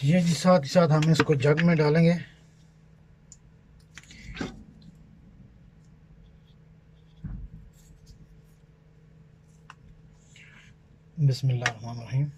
ये जी साथ ही साथ हम इसको जग में डालेंगे। बिस्मिल्लाहिर्रहमानिर्रहीम।